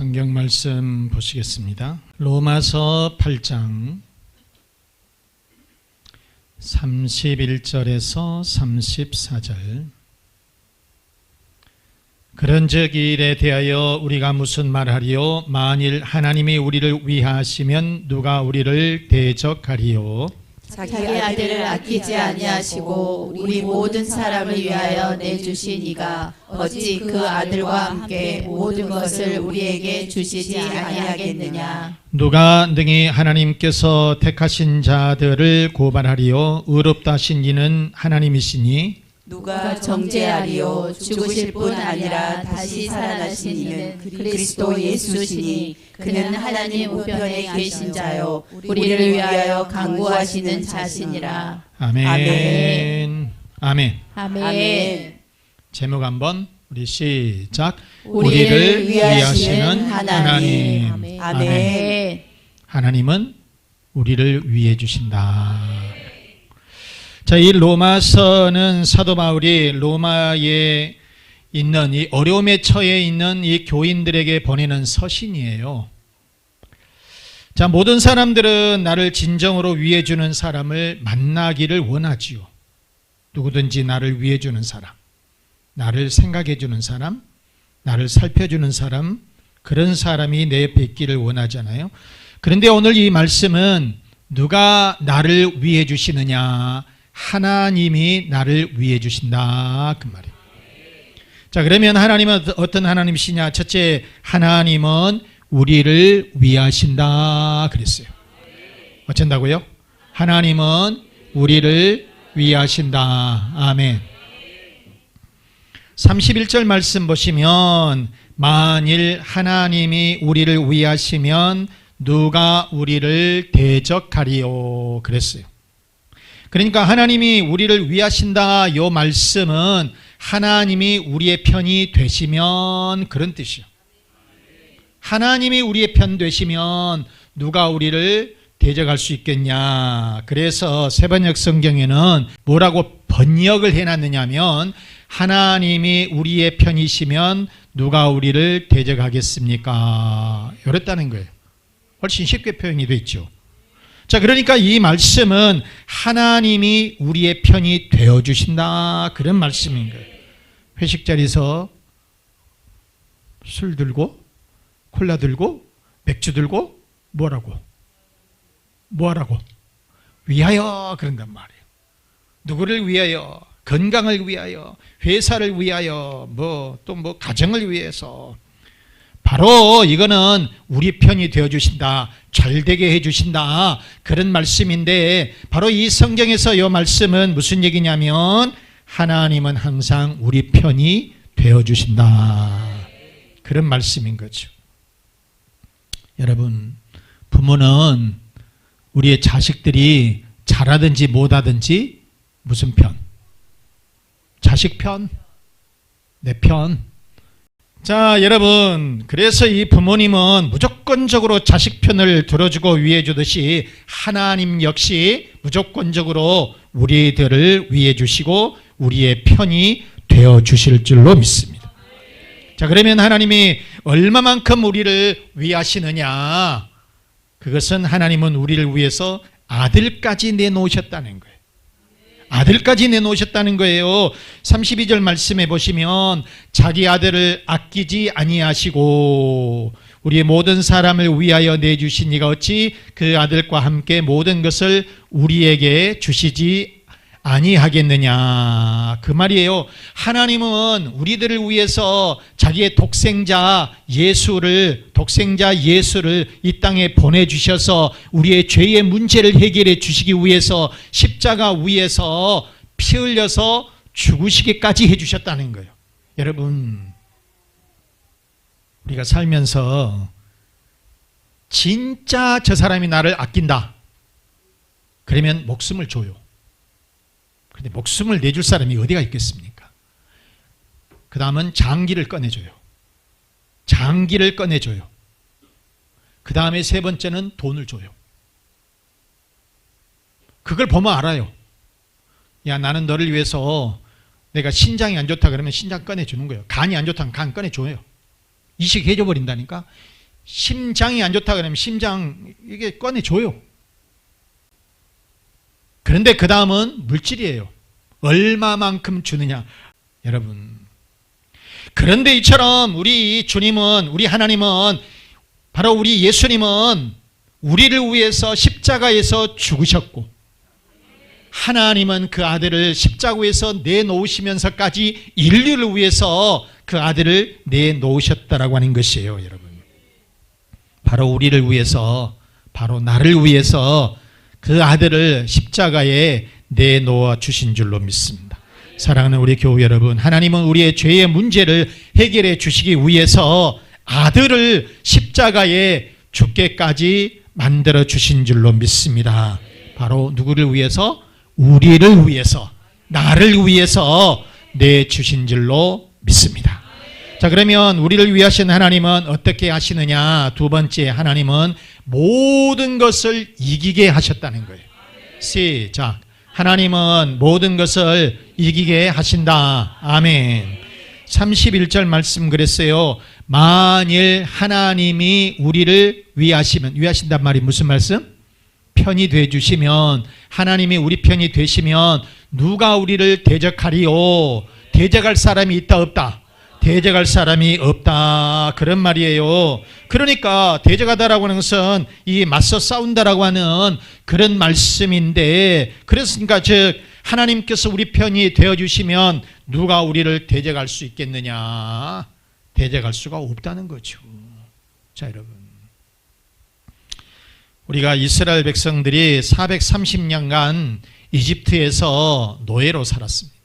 성경 말씀 보시겠습니다. 로마서 8장 31절에서 34절. 그런즉 이 일에 대하여 우리가 무슨 말하리요? 만일 하나님이 우리를 위하시면 누가 우리를 대적하리요? 자기 아들을 아끼지 아니하시고 우리 모든 사람을 위하여 내주신 이가 어찌 그 아들과 함께 모든 것을 우리에게 주시지 아니하겠느냐? 누가 능히 하나님께서 택하신 자들을 고발하리요? 의롭다 하신 이는 하나님이시니 누가 정죄하리요? 죽으실 뿐 아니라 다시 살아나신 이는 그리스도 예수시니 그는 하나님 우편에 계신 자요 우리를 위하여 간구하시는 자시니라. 아멘. 아멘. 아멘. 아멘. 제목 한번 우리 시작. 우리를 위하시는 하나님. 아멘. 아멘. 하나님은 우리를 위해 주신다. 자, 이 로마서는 사도 바울이 로마에 있는 이 어려움에 처해 있는 이 교인들에게 보내는 서신이에요. 자, 모든 사람들은 나를 진정으로 위해 주는 사람을 만나기를 원하지요. 누구든지 나를 위해 주는 사람, 나를 생각해 주는 사람, 나를 살펴주는 사람, 그런 사람이 내 옆에 있기를 원하잖아요. 그런데 오늘 이 말씀은 누가 나를 위해 주시느냐? 하나님이 나를 위해 주신다, 그 말이에요. 자, 그러면 하나님은 어떤 하나님이시냐? 첫째, 하나님은 우리를 위하신다 그랬어요. 어쩐다고요? 하나님은 우리를 위하신다. 아멘. 31절 말씀 보시면 만일 하나님이 우리를 위하시면 누가 우리를 대적하리요 그랬어요. 그러니까 하나님이 우리를 위하신다 이 말씀은 하나님이 우리의 편이 되시면 그런 뜻이요. 하나님이 우리의 편 되시면 누가 우리를 대적할 수 있겠냐. 그래서 세번역 성경에는 뭐라고 번역을 해놨느냐면 하나님이 우리의 편이시면 누가 우리를 대적하겠습니까? 이랬다는 거예요. 훨씬 쉽게 표현이 되어 있죠. 자, 그러니까 이 말씀은 하나님이 우리의 편이 되어주신다 그런 말씀인 거예요. 회식 자리에서 술 들고 콜라 들고 맥주 들고 뭐라고? 위하여 그런단 말이에요. 누구를 위하여? 건강을 위하여, 회사를 위하여, 또 가정을 위해서. 바로 이거는 우리 편이 되어주신다, 잘되게 해주신다 그런 말씀인데 바로 이 성경에서 이 말씀은 무슨 얘기냐면 하나님은 항상 우리 편이 되어주신다 그런 말씀인 거죠. 여러분, 부모는 우리의 자식들이 잘하든지 못하든지 무슨 편? 자식 편? 내 편? 자, 여러분, 그래서 이 부모님은 무조건적으로 자식 편을 들어주고 위해 주듯이 하나님 역시 무조건적으로 우리들을 위해 주시고 우리의 편이 되어 주실 줄로 믿습니다. 자, 그러면 하나님이 얼마만큼 우리를 위하시느냐? 그것은 하나님은 우리를 위해서 아들까지 내놓으셨다는 거예요. 아들까지 내놓으셨다는 거예요. 32절 말씀해 보시면 자기 아들을 아끼지 아니하시고 우리의 모든 사람을 위하여 내주신 이가 어찌 그 아들과 함께 모든 것을 우리에게 주시지 아니하겠느냐 그 말이에요. 하나님은 우리들을 위해서 자기의 독생자 예수를 이 땅에 보내주셔서 우리의 죄의 문제를 해결해 주시기 위해서 십자가 위에서 피 흘려서 죽으시기까지 해주셨다는 거예요. 여러분, 우리가 살면서 진짜 저 사람이 나를 아낀다 그러면 목숨을 줘요. 근데 목숨을 내줄 사람이 어디가 있겠습니까? 그 다음은 장기를 꺼내줘요. 그 다음에 세 번째는 돈을 줘요. 그걸 보면 알아요. 야, 나는 너를 위해서 내가 신장이 안 좋다 그러면 신장 꺼내주는 거예요. 간이 안 좋다면 간 꺼내줘요. 이식해줘 버린다니까. 심장이 안 좋다 그러면 심장 이게 꺼내줘요. 그런데 그 다음은 물질이에요. 얼마만큼 주느냐. 여러분, 그런데 이처럼 우리 주님은, 우리 하나님은, 바로 우리 예수님은 우리를 위해서 십자가에서 죽으셨고, 하나님은 그 아들을 십자가에서 내놓으시면서까지 인류를 위해서 그 아들을 내놓으셨다라고 하는 것이에요. 여러분, 바로 우리를 위해서, 바로 나를 위해서 그 아들을 십자가에 내놓아 주신 줄로 믿습니다. 사랑하는 우리 교우 여러분, 하나님은 우리의 죄의 문제를 해결해 주시기 위해서 아들을 십자가에 죽게까지 만들어 주신 줄로 믿습니다. 바로 누구를 위해서? 우리를 위해서, 나를 위해서 내주신 줄로 믿습니다. 자, 그러면 우리를 위하신 하나님은 어떻게 하시느냐? 두 번째, 하나님은 모든 것을 이기게 하셨다는 거예요. 시작. 하나님은 모든 것을 이기게 하신다. 아멘. 31절 말씀 그랬어요. 만일 하나님이 우리를 위하신단 말이 무슨 말씀? 편이 돼 주시면, 하나님이 우리 편이 되시면 누가 우리를 대적하리요? 대적할 사람이 있다 없다? 대적할 사람이 없다, 그런 말이에요. 그러니까 대적하다라고 하는 것은 이 맞서 싸운다라고 하는 그런 말씀인데, 그랬으니까 즉 하나님께서 우리 편이 되어주시면 누가 우리를 대적할 수 있겠느냐? 대적할 수가 없다는 거죠. 자, 여러분, 우리가 이스라엘 백성들이 430년간 이집트에서 노예로 살았습니다.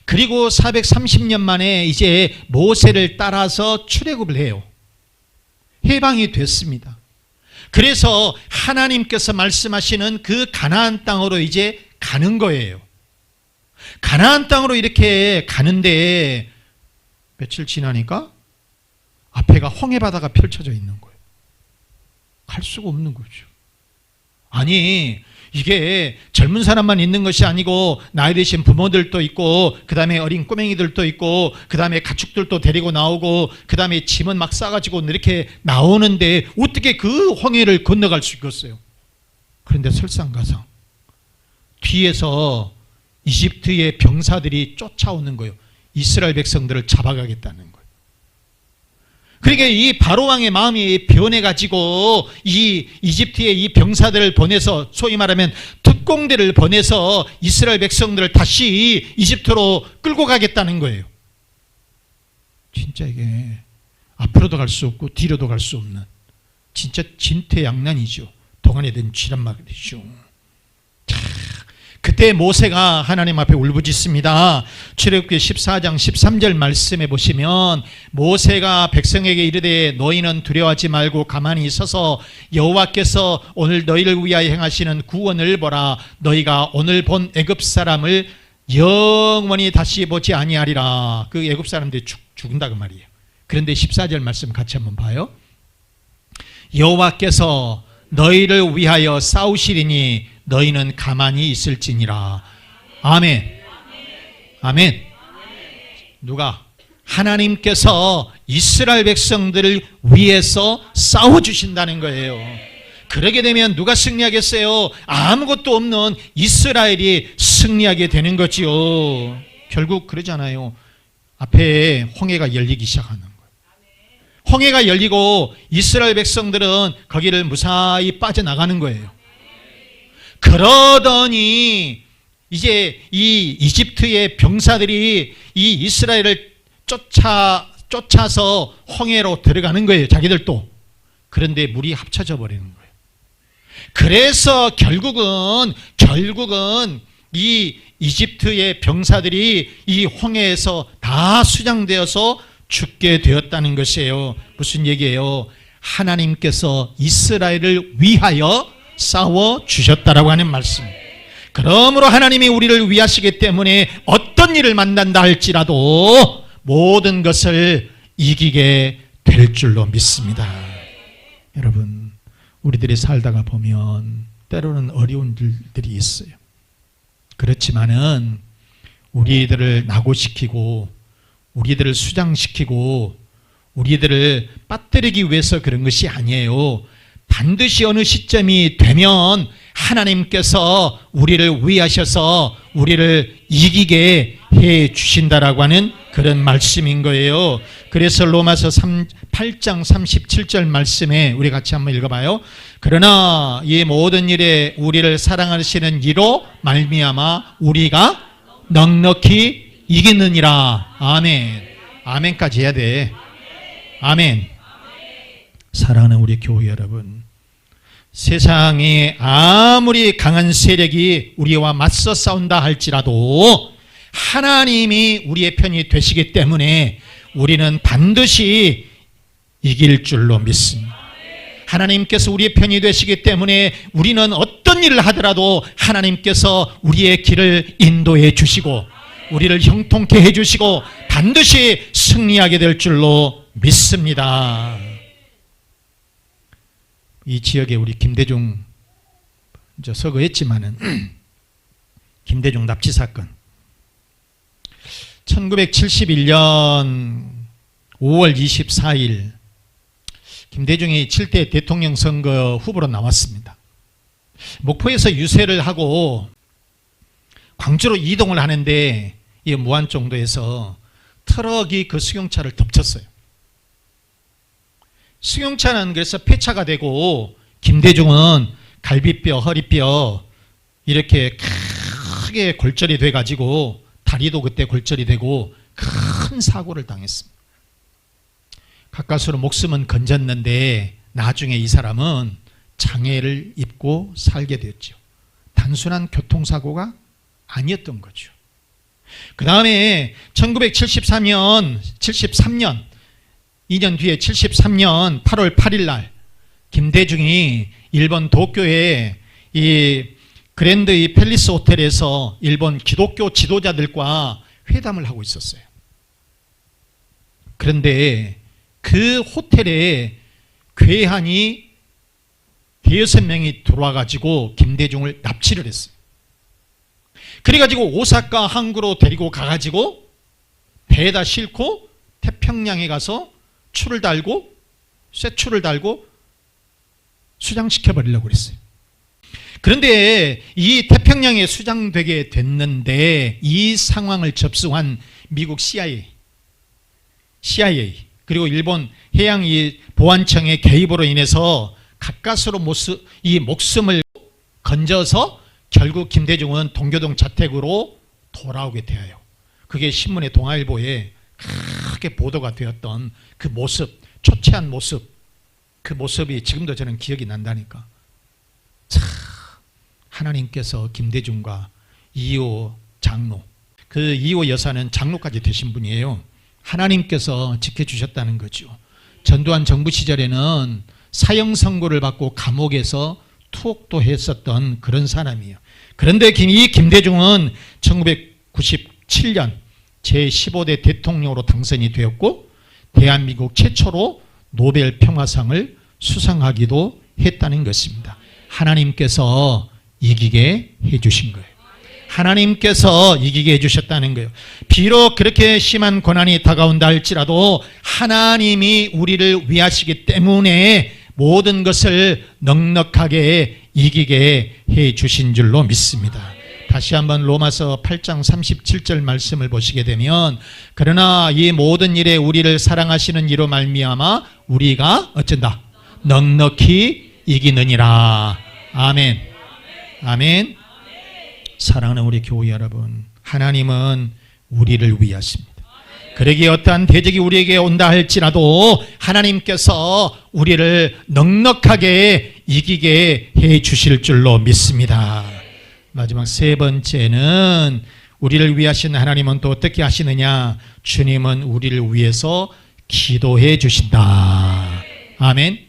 그리고 430년 만에 이제 모세를 따라서 출애굽을 해요. 해방이 됐습니다. 그래서 하나님께서 말씀하시는 그 가나안 땅으로 이제 가는 거예요. 가나안 땅으로 이렇게 가는데 며칠 지나니까 앞에가 홍해바다가 펼쳐져 있는 거예요. 갈 수가 없는 거죠. 아니, 이게 젊은 사람만 있는 것이 아니고 나이 드신 부모들도 있고, 그 다음에 어린 꼬맹이들도 있고, 그 다음에 가축들도 데리고 나오고, 그 다음에 짐은 막 싸가지고 이렇게 나오는데 어떻게 그 홍해를 건너갈 수 있겠어요? 그런데 설상가상 뒤에서 이집트의 병사들이 쫓아오는 거예요. 이스라엘 백성들을 잡아가겠다는 거예요. 그러니까 이 바로왕의 마음이 변해가지고 이 이집트의 이 병사들을 보내서, 소위 말하면 특공대를 보내서 이스라엘 백성들을 다시 이집트로 끌고 가겠다는 거예요. 진짜 이게 앞으로도 갈 수 없고 뒤로도 갈 수 없는 진짜 진퇴양난이죠. 동안에 된 쥐란 말이죠. 자, 그때 모세가 하나님 앞에 울부짖습니다. 출애굽기 14장 13절 말씀에 보시면 모세가 백성에게 이르되 너희는 두려워하지 말고 가만히 있어서 여호와께서 오늘 너희를 위하여 행하시는 구원을 보라. 너희가 오늘 본 애굽 사람을 영원히 다시 보지 아니하리라. 그 애굽 사람들이 죽는다 그 말이에요. 그런데 14절 말씀 같이 한번 봐요. 여호와께서 너희를 위하여 싸우시리니 너희는 가만히 있을지니라. 아멘. 아멘. 누가? 하나님께서 이스라엘 백성들을 위해서 싸워주신다는 거예요. 그러게 되면 누가 승리하겠어요? 아무것도 없는 이스라엘이 승리하게 되는 거지요. 결국 그러잖아요. 앞에 홍해가 열리기 시작하는 거예요. 홍해가 열리고 이스라엘 백성들은 거기를 무사히 빠져나가는 거예요. 그러더니 이제 이 이집트의 병사들이 이 이스라엘을 쫓아서 홍해로 들어가는 거예요. 자기들도. 그런데 물이 합쳐져 버리는 거예요. 그래서 결국은 이 이집트의 병사들이 이 홍해에서 다 수장되어서 죽게 되었다는 것이에요. 무슨 얘기예요? 하나님께서 이스라엘을 위하여 싸워 주셨다라고 하는 말씀. 그러므로 하나님이 우리를 위하시기 때문에 어떤 일을 만난다 할지라도 모든 것을 이기게 될 줄로 믿습니다. 여러분, 우리들이 살다가 보면 때로는 어려운 일들이 있어요. 그렇지만은 우리들을 낙오시키고 우리들을 수장시키고 우리들을 빠뜨리기 위해서 그런 것이 아니에요. 반드시 어느 시점이 되면 하나님께서 우리를 위하셔서 우리를 이기게 해 주신다라고 하는 그런 말씀인 거예요. 그래서 로마서 8장 37절 말씀에 우리 같이 한번 읽어봐요. 그러나 이 모든 일에 우리를 사랑하시는 이로 말미암아 우리가 넉넉히 이기느니라. 아멘. 아멘까지 해야 돼. 아멘. 사랑하는 우리 교회 여러분, 세상에 아무리 강한 세력이 우리와 맞서 싸운다 할지라도 하나님이 우리의 편이 되시기 때문에 우리는 반드시 이길 줄로 믿습니다. 하나님께서 우리의 편이 되시기 때문에 우리는 어떤 일을 하더라도 하나님께서 우리의 길을 인도해 주시고 우리를 형통케 해 주시고 반드시 승리하게 될 줄로 믿습니다. 이 지역에 우리 김대중 서거했지만은 김대중 납치 사건 1971년 5월 24일 김대중이 7대 대통령 선거 후보로 나왔습니다. 목포에서 유세를 하고 광주로 이동을 하는데 이 무안정도에서 트럭이 그 수용차를 덮쳤어요. 수용차는 그래서 폐차가 되고 김대중은 갈비뼈, 허리뼈 이렇게 크게 골절이 돼가지고 다리도 그때 골절이 되고 큰 사고를 당했습니다. 가까스로 목숨은 건졌는데 나중에 이 사람은 장애를 입고 살게 되었죠. 단순한 교통사고가 아니었던 거죠. 그 다음에 1973년 2년 뒤에 73년 8월 8일 날 김대중이 일본 도쿄의 이 그랜드 이 팰리스 호텔에서 일본 기독교 지도자들과 회담을 하고 있었어요. 그런데 그 호텔에 괴한이 대여섯 명이 들어와가지고 김대중을 납치를 했어요. 그래가지고 오사카 항구로 데리고 가가지고 배에다 싣고 태평양에 가서 추를 달고 쇠추를 달고 수장시켜버리려고 그랬어요. 그런데 이 태평양에 수장되게 됐는데 이 상황을 접수한 미국 CIA 그리고 일본 해양 보안청의 개입으로 인해서 가까스로 이 목숨을 건져서 결국 김대중은 동교동 자택으로 돌아오게 되어요. 그게 신문의 동아일보에 크게 보도가 되었던 그 모습, 초췌한 모습, 그 모습이 지금도 저는 기억이 난다니까. 참 하나님께서 김대중과 이호 장로, 그 이호 여사는 장로까지 되신 분이에요. 하나님께서 지켜주셨다는 거죠. 전두환 정부 시절에는 사형 선고를 받고 감옥에서 투옥도 했었던 그런 사람이에요. 그런데 이 김대중은 1997년 제15대 대통령으로 당선이 되었고 대한민국 최초로 노벨 평화상을 수상하기도 했다는 것입니다. 하나님께서 이기게 해주신 거예요. 하나님께서 이기게 해주셨다는 거예요. 비록 그렇게 심한 고난이 다가온다 할지라도 하나님이 우리를 위하시기 때문에 모든 것을 넉넉하게 이기게 해주신 줄로 믿습니다. 다시 한번 로마서 8장 37절 말씀을 보시게 되면 그러나 이 모든 일에 우리를 사랑하시는 이로 말미암아 우리가 어쩐다? 넉넉히 이기느니라. 아멘. 아멘. 사랑하는 우리 교회 여러분, 하나님은 우리를 위하십니다. 그러기에 어떠한 대적이 우리에게 온다 할지라도 하나님께서 우리를 넉넉하게 이기게 해 주실 줄로 믿습니다. 마지막 세 번째는 우리를 위하신 하나님은 또 어떻게 하시느냐? 주님은 우리를 위해서 기도해 주신다. 아멘.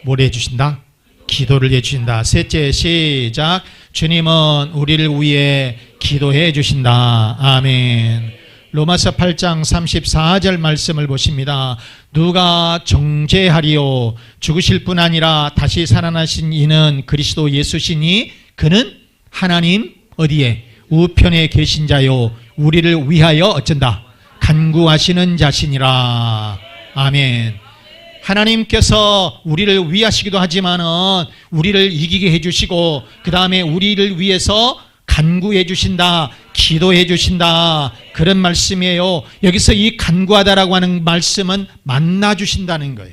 뭘 해 주신다? 기도를 해 주신다. 셋째 시작. 주님은 우리를 위해 기도해 주신다. 아멘. 로마서 8장 34절 말씀을 보십니다. 누가 정죄하리요? 죽으실 뿐 아니라 다시 살아나신 이는 그리스도 예수시니 그는 하나님 어디에? 우편에 계신 자요 우리를 위하여 어쩐다? 간구하시는 자시니라. 아멘. 하나님께서 우리를 위하시기도 하지만은 우리를 이기게 해주시고 그 다음에 우리를 위해서 간구해 주신다, 기도해 주신다, 그런 말씀이에요. 여기서 이 간구하다라고 하는 말씀은 만나 주신다는 거예요.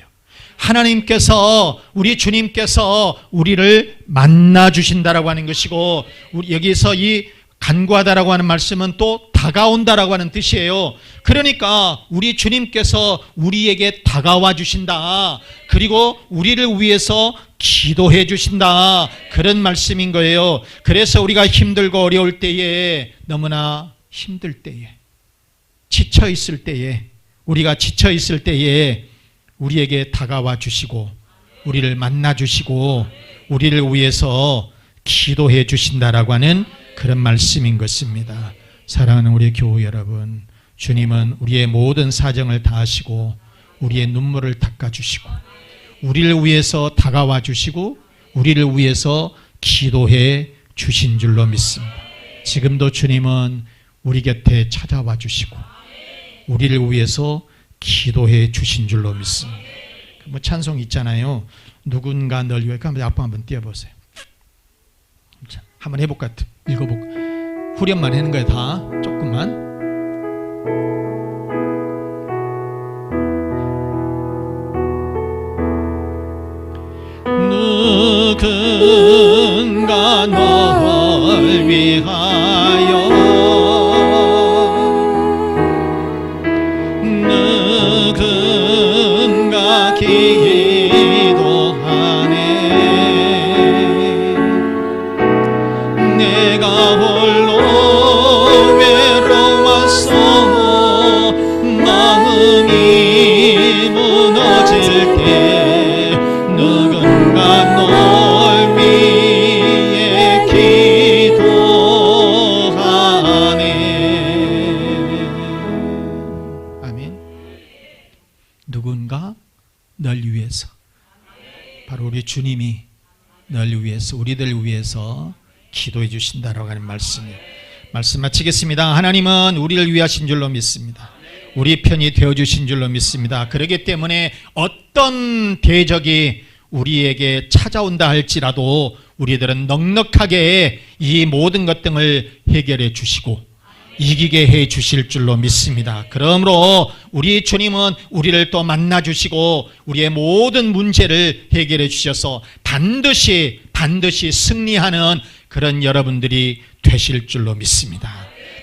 하나님께서, 우리 주님께서 우리를 만나 주신다라고 하는 것이고, 여기서 이 간구하다라고 하는 말씀은 또 다가온다라고 하는 뜻이에요. 그러니까 우리 주님께서 우리에게 다가와 주신다, 그리고 우리를 위해서 기도해 주신다, 그런 말씀인 거예요. 그래서 우리가 힘들고 어려울 때에, 너무나 힘들 때에, 지쳐 있을 때에, 우리가 지쳐 있을 때에 우리에게 다가와 주시고 우리를 만나 주시고 우리를 위해서 기도해 주신다라고 하는 그런 말씀인 것입니다. 사랑하는 우리 교우 여러분, 주님은 우리의 모든 사정을 다 아시고 우리의 눈물을 닦아주시고 우리를 위해서 다가와 주시고 우리를 위해서 기도해 주신 줄로 믿습니다. 지금도 주님은 우리 곁에 찾아와 주시고 우리를 위해서 기도해 주신 줄로 믿습니다. 뭐 찬송 있잖아요. 누군가 널 위해. 그럼 앞으로 한번 띄워보세요. 자, 한번 해볼까? 읽어볼까? 후렴만 하는 거예요. 다 조금만. 누군가 널 위하여 누군가 기도하네. 내가 홀로 외로워서 마음이 무너질 때 누군가 널 위해 기도하네. 아멘. 누군가 널 위해서, 바로 우리 주님이 널 위해서, 우리들 위해서 기도해 주신다라고 하는 말씀이에요. 말씀 마치겠습니다. 하나님은 우리를 위하신 줄로 믿습니다. 우리 편이 되어주신 줄로 믿습니다. 그렇기 때문에 어떤 대적이 우리에게 찾아온다 할지라도 우리들은 넉넉하게 이 모든 것들을 해결해 주시고 이기게 해 주실 줄로 믿습니다. 그러므로 우리 주님은 우리를 또 만나 주시고 우리의 모든 문제를 해결해 주셔서 반드시 승리하는 그런 여러분들이 되실 줄로 믿습니다.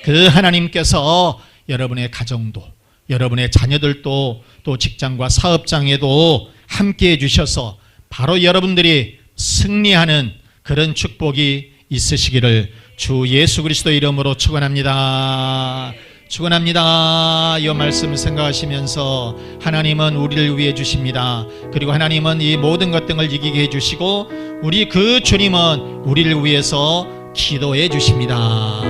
그 하나님께서 여러분의 가정도, 여러분의 자녀들도, 또 직장과 사업장에도 함께 해주셔서 바로 여러분들이 승리하는 그런 축복이 있으시기를 주 예수 그리스도 이름으로 축원합니다. 축원합니다. 이 말씀 생각하시면서 하나님은 우리를 위해 주십니다. 그리고 하나님은 이 모든 것들을 이기게 해주시고 우리 그 주님은 우리를 위해서 기도해 주십니다.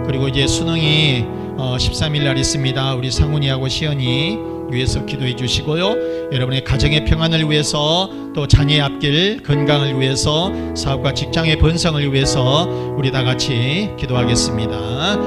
그리고 이제 수능이 13일 날 있습니다. 우리 상훈이하고 시연이 위해서 기도해 주시고요. 여러분의 가정의 평안을 위해서, 또 자녀의 앞길 건강을 위해서, 사업과 직장의 번성을 위해서 우리 다 같이 기도하겠습니다.